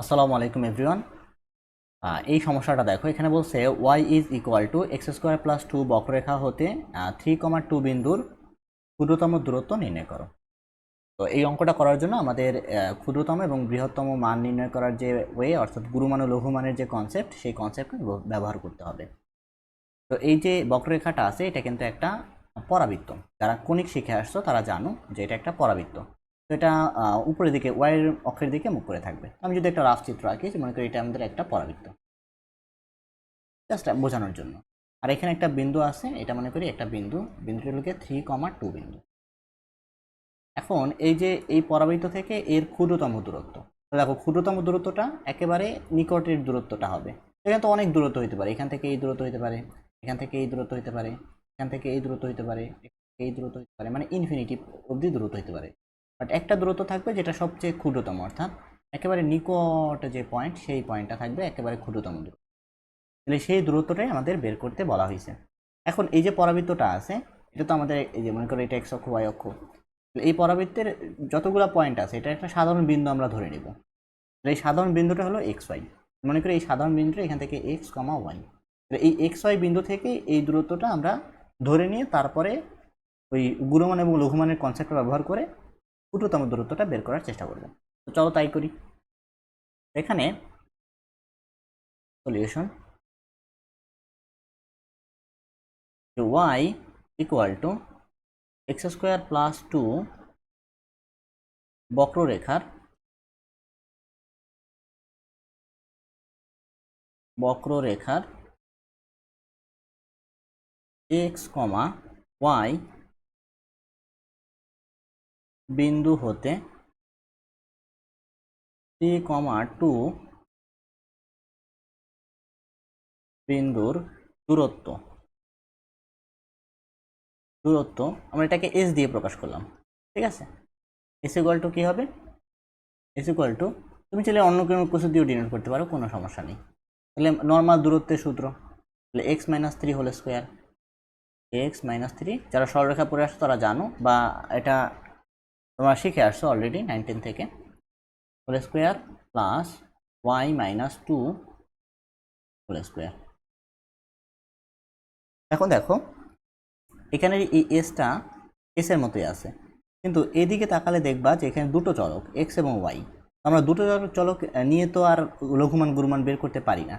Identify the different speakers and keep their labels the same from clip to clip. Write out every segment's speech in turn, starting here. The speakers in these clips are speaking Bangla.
Speaker 1: আসসালামু আলাইকুম এভরিওয়ান। এই সমস্যাটা দেখো, এখানে বলছে y is equal to x square plus two বক্ররেখা হতে 3,2 বিন্দুর ক্ষুদ্রতম দূরত্ব নির্ণয় করো। তো এই অঙ্কটা করার জন্য আমাদের ক্ষুদ্রতম এবং বৃহত্তম মান নির্ণয় করার যে ওয়ে, অর্থাৎ গুরুমান ও লঘুমানের যে কনসেপ্ট, সেই কনসেপ্ট ব্যবহার করতে হবে। তো এই যে বক্ররেখাটা আছে, এটা কিন্তু একটা পরাবৃত্ত। যারা কনিক শিখে আসছো তারা জানো যে এটা একটা পরাবৃত্ত। তো এটা উপরের দিকে ওয়াইয়ের অক্ষের দিকে মুখ করে থাকবে। আমি যদি একটা রাফ চিত্র আঁকি, মনে করি এটা আমাদের একটা পরাবৃত্ত, জাস্ট বোঝানোর জন্য। আর এখানে একটা বিন্দু আছে, এটা মনে করি একটা বিন্দু, বিন্দুটি হলো 3,2 বিন্দু। এখন এই যে এই পরাবৃত্ত থেকে এর ক্ষুদ্রতম দূরত্ব, দেখো ক্ষুদ্রতম দূরত্বটা একেবারে নিকটের দূরত্বটা হবে। এখানে তো অনেক দূরত্ব হতে পারে, এখান থেকে এই দূরত্ব হতে পারে, এখান থেকে এই দূরত্ব হতে পারে, এখান থেকে এই দূরত্ব হতে পারে, এই দূরত্ব হতে পারে, মানে ইনফিনিটি অবধি দূরত্ব হতে পারে। বাট একটা দূরত্ব থাকবে যেটা সবচেয়ে ক্ষুদ্রতম, অর্থাৎ একেবারে নিকট যে পয়েন্ট, সেই পয়েন্টটা থাকবে একেবারে ক্ষুদ্রতম দূরত্ব। তাহলে সেই দূরত্বটাই আমাদের বের করতে বলা হয়েছে। এখন এই যে পরাবৃত্তটা আছে, এটা তো আমাদের এই যে মনে করো এটা এক্স অক্ষ ওয়াই অক্ষ। এই পরাবৃত্তের যতগুলো পয়েন্ট আছে, এটা একটা সাধারণ বিন্দু আমরা ধরে নিব। এই সাধারণ বিন্দুটা হলো এক্স ওয়াই। মনে করি এই সাধারণ বিন্দুটা এখান থেকে এক্স কমা ওয়াই। এই এক্স ওয়াই বিন্দু থেকে এই দূরত্বটা আমরা ধরে নিয়ে তারপরে ওই গুণমান এবং লঘুমানের কনসেপ্ট ব্যবহার করে ক্ষুদ্রতম দূরত্বটা বের করার চেষ্টা করব। তো চলো তাই করি। এখানে solution y equal to x square plus two বক্ররেখার বক্ররেখার এক্স কমা ওয়াই বিন্দু হতে 3,2 বিন্দুর দূরত্ব আমরা এটাকে এস দিয়ে প্রকাশ করলাম। ঠিক আছে, এস ইকুয়াল টু কী হবে? এস ইকুয়াল টু, তুমি চাইলে অন্য কোনো কিছু দিয়েও ডিনোট করতে পারো, কোনো সমস্যা নেই। তাহলে নর্মাল দূরত্বের সূত্র, তাহলে x minus three whole square, x minus three, যারা সরলরেখা পড়ে আসছো তারা জানো, বা এটা তোমরা শিখে আসছো অলরেডি 9-10 থেকে, whole square plus y minus two whole square. এখন দেখো এখানে এই এসটা এসের মতোই আছে, কিন্তু এদিকে তাকালে দেখবা যে এখানে দুটো চলক এক্স এবং ওয়াই। আমরা দুটো চলক নিয়ে তো আর লঘুমান গুরুমান বের করতে পারি না।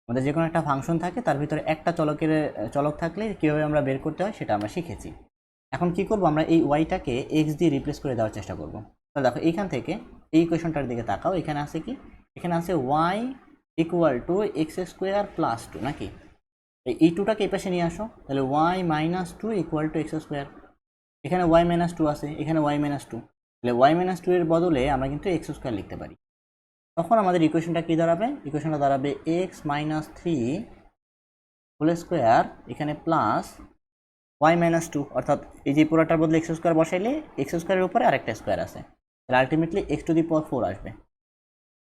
Speaker 1: আমাদের যে কোনো একটা ফাংশন থাকে, তার ভিতরে একটা চলক থাকলে কীভাবে আমরা বের করতে হয় সেটা আমরা শিখেছি। এখন কি করব, আমরা এই ওয়াইটাকে এক্স দিয়ে রিপ্লেস করে দেওয়ার চেষ্টা করব। তাহলে দেখো এইখান থেকে এই ইকুয়েশনটার দিকে তাকাও, এখানে আছে কি? এখানে আছে y equal to x square plus two, নাকি? এই টুটাকে এই পাশে নিয়ে আসো, তাহলে y minus two equal to x square. এখানে ওয়াই মাইনাস টু আছে, এখানে ওয়াই মাইনাস টু, তাহলে ওয়াই মাইনাস টু এর বদলে আমরা কিন্তু এক্স স্কোয়ার লিখতে পারি। তখন আমাদের ইকুয়েশনটা কী দাঁড়াবে? ইকুয়েশনটা দাঁড়াবে x minus three whole square, এখানে প্লাস ওয়াই মাইনাস টু, অর্থাৎ এই যে পুরোটার বদলে এক্স স্কোয়ার বসাইলে এক্স স্কোয়ারের উপরে আরেকটা স্কোয়ার আছে, তাহলে ultimately x to the power four আসবে।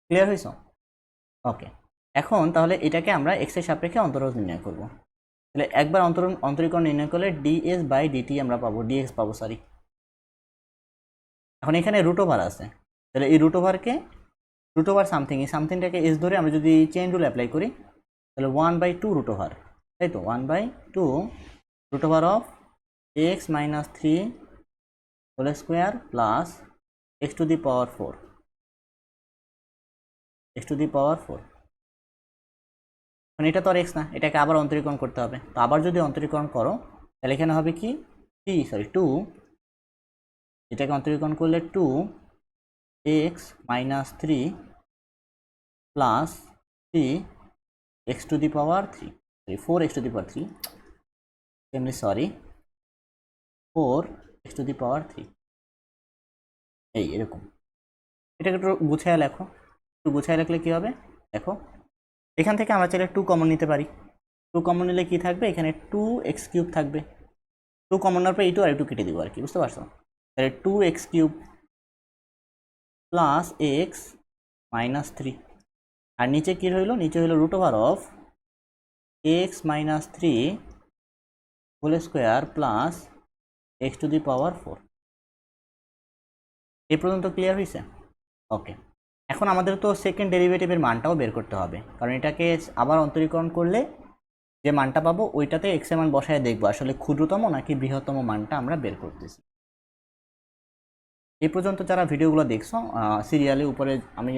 Speaker 1: ক্লিয়ার হয়েছ? ওকে, এখন তাহলে এটাকে আমরা এক্সের সাপেক্ষে অন্তরজ নির্ণয় করব। তাহলে একবার অন্তরীকরণ নির্ণয় করলে ডিএস বাই ডিটি আমরা পাবো, ডিএক্স পাবো, সরি। এখন এখানে রুট ওভার আছে, তাহলে এই রুট ওভার সামথিং, এই সামথিংটাকে এস ধরে আমরা যদি চেইন রুল অ্যাপ্লাই করি, তাহলে 1/2 রুট ওভার, তাই তো 1/2 root over of x minus three whole square plus x to the power four, x to the power four. মানে এটা তো আর এক্স না, এটাকে আবার অন্তরীকরণ করতে হবে। তো আবার যদি অন্তরীকরণ করো, তাহলে এখানে হবে কি টু, এটাকে অন্তরীকরণ করলে two x minus three plus three x to the power three, four x to the power three, এমনি sorry, four x to the power three. এই এরকম, এটাকে একটু গুছায় লেখো। একটু গুছায় রাখলে কী হবে দেখো, এখান থেকে আমরা চাইলে টু কমন নিতে পারি। টু কমন নিলে কী থাকবে? এখানে টু এক্স কিউব থাকবে। টু কমন নেওয়ার পর এই টু আর একটু কেটে দিব আর কি, বুঝতে পারছো? তাহলে two x cube plus x minus three, আর নিচে কী রইল? নিচে হইল root over of x minus three whole square plus x to the power four. এ পর্যন্ত ক্লিয়ার হয়েছে? ওকে, এখন আমাদের তো সেকেন্ড ডেরিভেটিভের মানটাও বের করতে হবে, কারণ এটাকে আবার অন্তরীকরণ করলে যে মানটা পাবো ওইটাতে এক্স এর মান বসায় দেখবো আসলে ক্ষুদ্রতম নাকি বৃহত্তম মানটা আমরা বের করতেছি। এই পর্যন্ত যারা ভিডিওগুলো দেখছো সিরিয়ালে উপরে আমি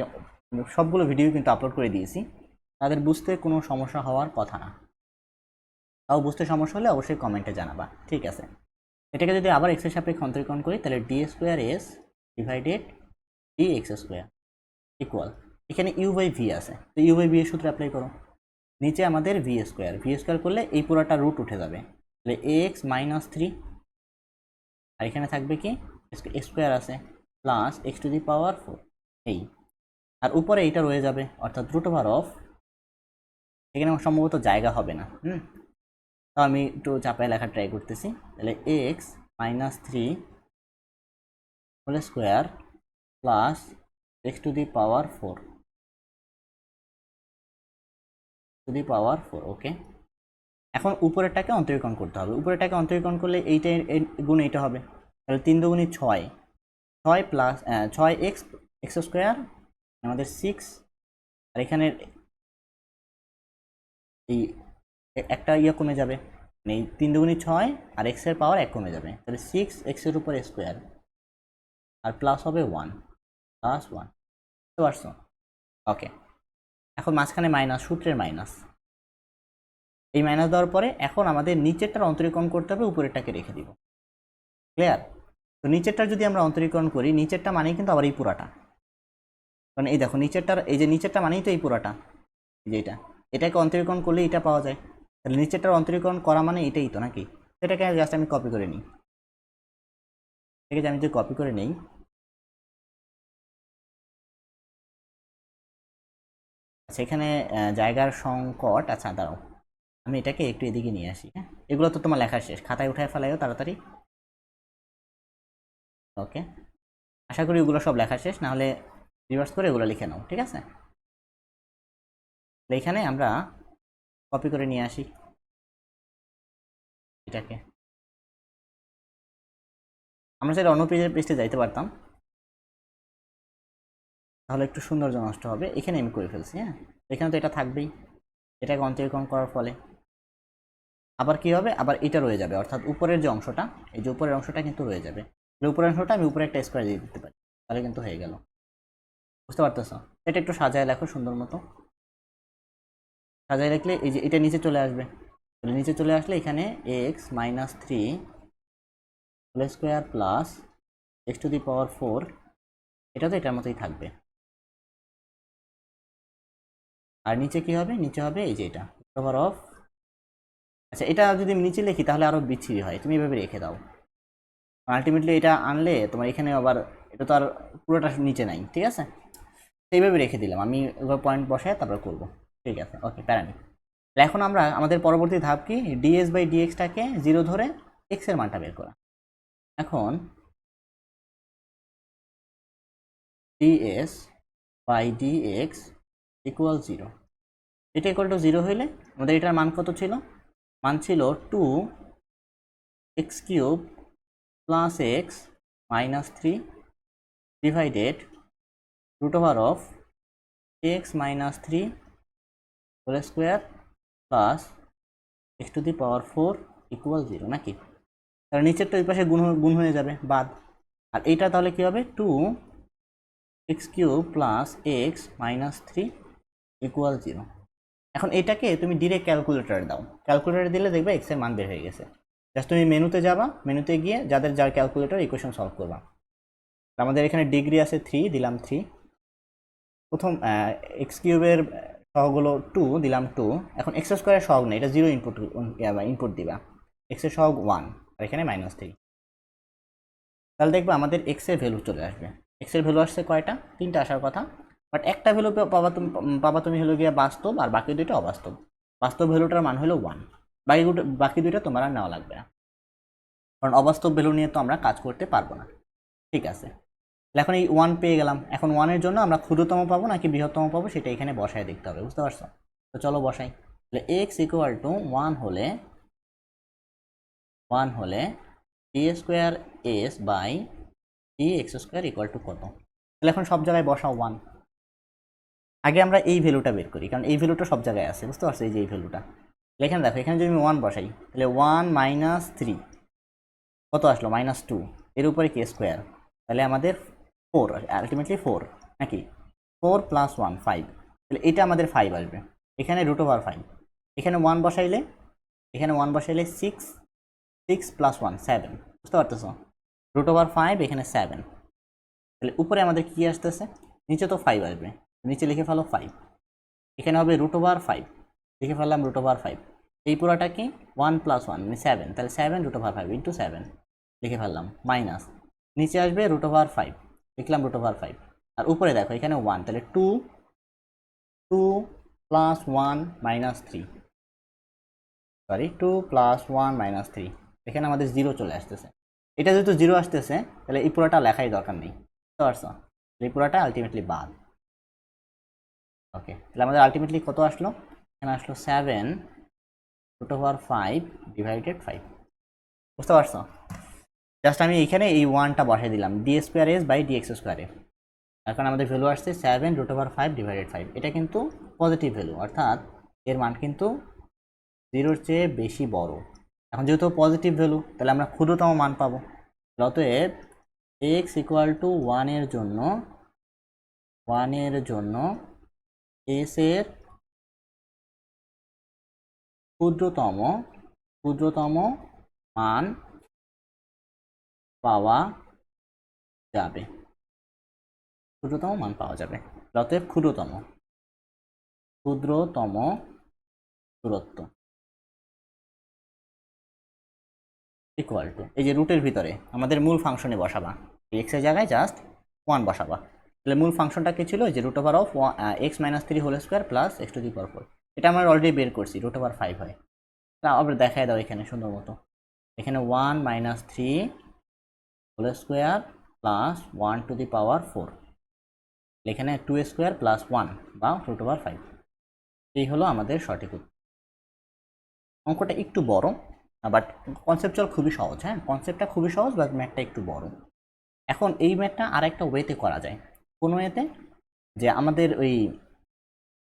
Speaker 1: সবগুলো ভিডিও কিন্তু আপলোড করে দিয়েছি, তাদের বুঝতে কোনো সমস্যা হওয়ার কথা না। তাও বুঝতে সমস্যা হলে অবশ্যই কমেন্টে জানাবা, ঠিক আছে। এটাকে যদি আবার এক্সের সাপেক্ষে অন্তরীকরণ করি তাহলে D square S divided D x square equal, এখানে ইউ বাই ভি আছে, তো ইউ বাই ভি এর সূত্র অ্যাপ্লাই করো। নিচে আমাদের ভি স্কোয়ার করলে এই পুরোটা রুট উঠে যাবে, তাহলে এ এক্স মাইনাস 3, আর এখানে থাকবে কি স্কোয়ার আছে plus x to the power 4, এই আর উপরে এইটা রয়ে যাবে অর্থাৎ রুট ওভার অফ, এখানে আমার সম্ভবত জায়গা হবে না, তো আমি একটু চাপায় লেখা ট্রাই করতেছি। তাহলে x minus 3 whole square plus x to the power 4 to the power 4, okay. এখন উপরেরটাকে অন্তরীকরণ করতে হবে, উপরেরটাকে অন্তরীকরণ করলে এইটা গুণ এইটা হবে, তাহলে 3 দুগুণী 6, 6 প্লাস 6 এক্স এক্স স্কোয়ার আমাদের 6, আর এখানে এই একটা ইয়ে কমে যাবে, মানে এই 3 দুগুণী 6 আর এক্সের পাওয়ার 1 কমে যাবে, তাহলে 6 এক্সের উপর স্কোয়ার আর প্লাস হবে 1 প্লাস 1, বুঝতে পারছো? ওকে, এখন মাঝখানে মাইনাস, সূত্রের মাইনাস, এই মাইনাস দেওয়ার পরে এখন আমাদের নিচেরটার অন্তরীকরণ করতে হবে, উপরেরটাকে রেখে দিব, ক্লিয়ার? তো নিচেরটা যদি আমরা অন্তরীকরণ করি, নিচেরটা মানেই কিন্তু আবার এই পুরাটা, কারণ এই দেখো নিচেরটার এই যে নিচেরটা মানেই তো এই পুরাটা, এই যে এটাকে অন্তরীকরণ করলে এটা পাওয়া যায়, তাহলে নিচেরটার অন্তরীকরণ করা মানে এটাই তো নাকি? সেটাকে জাস্ট আমি কপি করে নিই, ঠিক আছে? আমি যদি কপি করে নিই, সেখানে জায়গার সংকট, আচ্ছা দাঁড়াও আমি এটাকে একটু এদিকে নিয়ে আসি, হ্যাঁ এগুলো তো তোমার লেখা শেষ, খাতায় উঠায় ফেলাইও তাড়াতাড়ি, ওকে। আশা করি ওগুলো সব লেখা শেষ, না হলে রিভার্স করে এগুলো লিখে নাও, ঠিক আছে? এখানে আমরা কপি করে নিয়ে আসি এটাকে, আমরা সেটা অন্য পৃষ্ঠে যাইতে পারতাম, তাহলে একটু সৌন্দর্য নষ্ট হবে, এখানে আমি করে ফেলছি, হ্যাঁ এখানে তো এটা থাকবেই, এটাকে অন্তরীকরণ করার ফলে আবার কি হবে, আবার এটা রয়ে যাবে, অর্থাৎ উপরের যে অংশটা, এই যে উপরের অংশটা কিন্তু রয়ে যাবে, উপরের অংশটা আমি উপরে একটা স্কোয়ার দিয়ে দিতে পারি, তাহলে কিন্তু হয়ে গেল, বুঝতে পারতেছ? এটা একটু সাজায় লেখো সুন্দর মতো, সাজায় রাখলে এই যে এটা নিচে চলে আসবে, তাহলে নিচে চলে আসলে এখানে x minus 3 whole square plus x to the power 4, এটা তো এটার মতোই থাকবে, আর নিচে কি হবে, নিচে হবে এই যে এটা ওভার অফ, আচ্ছা এটা যদি আমি নিচে লিখি তাহলে আরো বিচ্ছিরি হয়, তুমি এভাবে রেখে দাও, আলটিমেটলি এটা আনলে তোমার এখানে আবার এটা তো আর পুরোটা নিচে নাই, ঠিক আছে? এইভাবে রেখে দিলাম আমি, এবার পয়েন্ট বসায় তারপর করবো, ঠিক আছে, ওকে প্যারা নেই। এখন আমরা আমাদের পরবর্তী ধাপ কি, ডিএস বাই ডিএক্সটাকে 0 ধরে এক্স এর মানটা বের করা। এখন ডিএস বাই ডিএক্স ইকুয়াল 0, এটা ইকুয়াল টু 0 হইলে আমাদের এটার মান কত ছিল, মান ছিল 2 x cube plus x minus 3 divided root over of x minus 3 whole square plus x to the power 4 equal 0, নাকি? তাহলে নিচেরটা ওই পাশে গুণ হয়ে যাবে বাদ, আর এইটা তাহলে কি হবে, 2 x cube plus x minus 3 equal 0। এখন এটাকে তুমি ডিরেক্ট ক্যালকুলেটরে দাও, ক্যালকুলেটরে দিলে দেখবে এক্স এর মান বের হয়ে গেছে, জাস্ট তুমি মেনুতে যাবা, মেনুতে গিয়ে যার ক্যালকুলেটর ইকুয়েশন সলভ করবা, আমাদের এখানে ডিগ্রি আছে 3, দিলাম 3, প্রথম এক্স কিউবের সহগ হলো 2, দিলাম 2, এখন এক্স স্কোয়ারের সহগ নেই, এটা 0 ইনপুট দিবা, এক্স এর সহগ 1 আর এখানে মাইনাস 3, তাহলে দেখবে আমাদের এক্স এর ভ্যালু চলে আসবে, এক্স এর ভ্যালু আসছে কয়টা, 3টা আসার কথা, বাট একটা ভ্যালু পাবা তুমি হলো গিয়ে বাস্তব, আর বাকি দুইটা অবাস্তব, বাস্তব ভ্যালুটার মান হলো 1, বাকি দুইটা তোমার আর নেওয়া লাগবে না, কারণ অবাস্তব ভ্যালু নিয়ে তো আমরা কাজ করতে পারবো না, ঠিক আছে? এখন এই 1 পেয়ে গেলাম, এখন 1 এর জন্য আমরা ক্ষুদ্রতম পাবো নাকি বৃহত্তম পাবো সেটা এখানে বসায় দেখতে হবে, বুঝতে পারছো? তো চলো বসাই, তাহলে এক্স ইকুয়াল টু 1 হলে d square s by d x square equal to কত, তাহলে এখন সব জায়গায় বসাও 1, আগে আমরা এই ভ্যালুটা বের করি, কারণ এই ভ্যালুটা সব জায়গায় আছে, বুঝতে পারছো? এই যে এই ভ্যালুটা এখানে দেখো, এখানে যদি আমি 1 বসাই তাহলে 1 মাইনাস 3 কত আসলো? -2, এর উপরে কি স্কোয়ার, তাহলে আমাদের 4, আলটিমেটলি 4 নাকি 4 প্লাস 1 5, তাহলে এটা আমাদের 5 আসবে। এখানে √5, এখানে 1 বসাইলে, এখানে 1 বসাইলে 6, 6 প্লাস 1 7, বুঝতে পারতেছো? √5 এখানে 7, তাহলে উপরে আমাদের কি আসতেছে? নিচে তো 5 আসবে, নিচে লিখে ফেলো 5, এখানে হবে √5, লিখে ফেললাম √5, এই পুরোটা কি 1 প্লাস 1 মানে 7, তাহলে 7 √5 ইন্টু 7 লিখে ফেললাম, মাইনাস নিচে আসবে √5, লিখলাম √5, আর উপরে দেখো এখানে 1, তাহলে 2 2 plus 1 minus 3, sorry 2 plus 1 minus 3, এখানে আমাদের 0 চলে আসতেছে। এটা যেহেতু 0 আসতেছে তাহলে এই পুরোটা লেখাই দরকার নেই, বুঝতে পারছো? এই পুরোটা আলটিমেটলি বাদ। ওকে, তাহলে আমাদের আলটিমেটলি কত আসলো? এখানে আসলো 7 √5 ডিভাইডেড 5, বুঝতে পারছো? জাস্ট আমি এইখানে এই 1টা বসাই দিলাম, d²s/dx², এখন আমাদের ভ্যালু আসছে 7 √5 ডিভাইডেড 5, এটা কিন্তু পজিটিভ ভ্যালু, অর্থাৎ এর মান কিন্তু 0-র চেয়ে বেশি বড়। এখন যেহেতু পজিটিভ ভ্যালু তাহলে আমরা ক্ষুদ্রতম মান পাবো। অতএব x = 1 এর জন্য s এর ক্ষুদ্রতম মান পাওয়া যাবে, অতএব ক্ষুদ্রতম দূরত্ব ইকুয়াল টু, এই যে রুটের ভিতরে আমাদের মূল ফাংশনে বসাবা, এক্স এর জায়গায় জাস্ট 1 বসাবা, তাহলে মূল ফাংশনটা কি ছিল? যে √(x - 3) প্লাস x⁴, এটা আমরা অলরেডি বের করছি, √5 হয়। তা আবার দেখায় দাও এখানে সুন্দর মতো, এখানে 1 - 3² প্লাস 1⁴, এখানে 2² প্লাস 1 বা √5, এই হলো আমাদের সঠিক উত্তর। অঙ্কটা একটু বড়, বাট কনসেপচুয়াল খুবই সহজ। হ্যাঁ, কনসেপ্টটা খুবই সহজ, বাট ম্যাথটা একটু বড়। এখন এই ম্যাথটা আরেকটা ওয়েতে করা যায়, কোন ওয়েতে? যে আমাদের ওই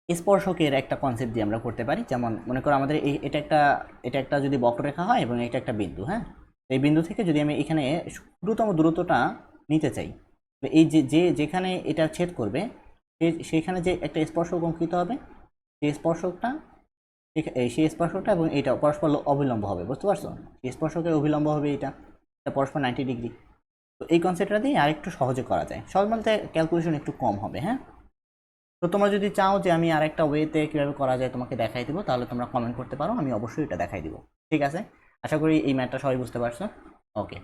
Speaker 1: স্পর্শকের একটা কনসেপ্ট দিয়ে আমরা করতে পারি। যেমন মনে করো আমাদের এটা একটা যদি বক্ররেখা হয় এবং এটা একটা বিন্দু, হ্যাঁ, এই বিন্দু থেকে যদি আমি এখানে ক্ষুদ্রতম দূরত্বটা নিতে চাই, এই যেখানে এটা ছেদ করবে সেখানে যে একটা স্পর্শক অঙ্কিত হবে, সেই স্পর্শকটা এবং এটা পরস্পর অবিলম্ব হবে, বুঝতে পারছো? এই স্পর্শকের অবিলম্ব হবে এটা পরস্পর 90 ডিগ্রি। তো এই কনসেপ্টটা দিয়ে আরেকটু সহজে করা যায়, সহজ বলতে ক্যালকুলেশন একটু কম হবে। হ্যাঁ, তো তোমরা যদি চাও যে আমি আরেকটা ওয়েতে কীভাবে করা যায় তোমাকে দেখাই দিব, তাহলে তোমরা কমেন্ট করতে পারো, আমি অবশ্যই এটা দেখাই দিব। ঠিক আছে, আশা করি এই ম্যাথটা সবাই বুঝতে পারছো। ওকে।